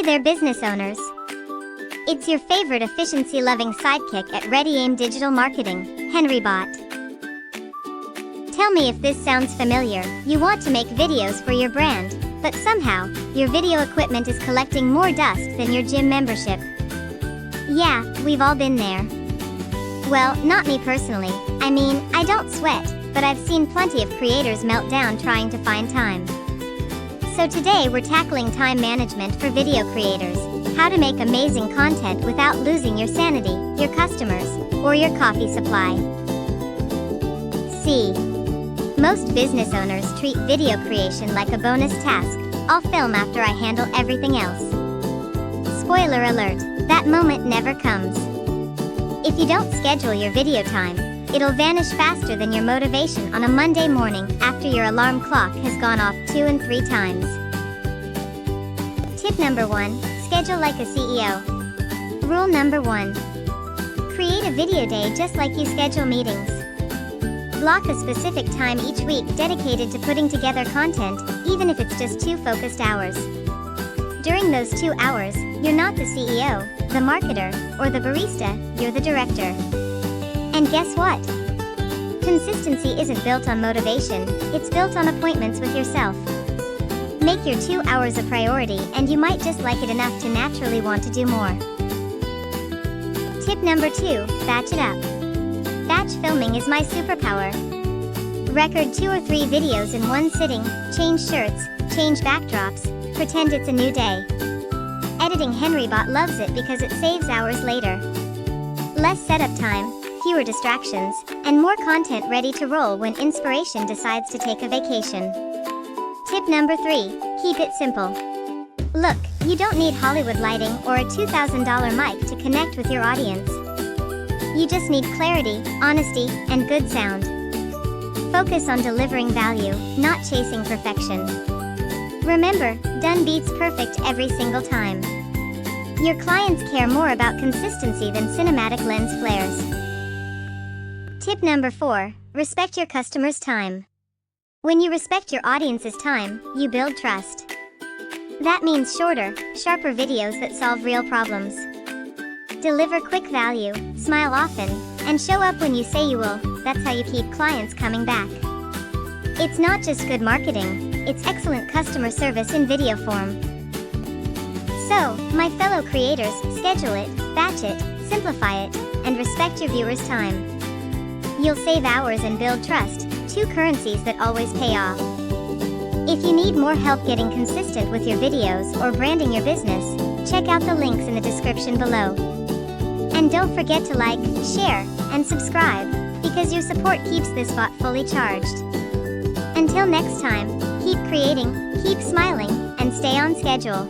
Hey there, business owners. It's your favorite efficiency-loving sidekick at Ready Aim Digital Marketing, Henri Bot. Tell me if this sounds familiar. You want to make videos for your brand, but somehow, your video equipment is collecting more dust than your gym membership. Yeah, we've all been there. Well, not me personally. I mean, I don't sweat, but I've seen plenty of creators melt down trying to find time. So today we're tackling time management for video creators, how to make amazing content without losing your sanity, your customers, or your coffee supply. C. Most business owners treat video creation like a bonus task. I'll film after I handle everything else. Spoiler alert, that moment never comes. If you don't schedule your video time, it'll vanish faster than your motivation on a Monday morning after your alarm clock has gone off 2 and 3 times. Tip number 1, schedule like a CEO. Rule number 1. Create a video day just like you schedule meetings. Block a specific time each week dedicated to putting together content, even if it's just 2 focused hours. During those 2 hours, you're not the CEO, the marketer, or the barista, you're the director. And guess what? Consistency isn't built on motivation, it's built on appointments with yourself. Make your 2 hours a priority and you might just like it enough to naturally want to do more. Tip number 2, batch it up. Batch filming is my superpower. Record 2 or 3 videos in one sitting, change shirts, change backdrops, pretend it's a new day. Editing Henri Bot loves it because it saves hours later. Less setup time, fewer distractions, and more content ready to roll when inspiration decides to take a vacation. Tip number 3, keep it simple. Look, you don't need Hollywood lighting or a $2,000 mic to connect with your audience. You just need clarity, honesty, and good sound. Focus on delivering value, not chasing perfection. Remember, done beats perfect every single time. Your clients care more about consistency than cinematic lens flares. Tip number 4, respect your customers' time. When you respect your audience's time, you build trust. That means shorter, sharper videos that solve real problems. Deliver quick value, smile often, and show up when you say you will. That's how you keep clients coming back. It's not just good marketing, it's excellent customer service in video form. So, my fellow creators, schedule it, batch it, simplify it, and respect your viewers' time. You'll save hours and build trust, 2 currencies that always pay off. If you need more help getting consistent with your videos or branding your business, check out the links in the description below. And don't forget to like, share, and subscribe, because your support keeps this bot fully charged. Until next time, keep creating, keep smiling, and stay on schedule.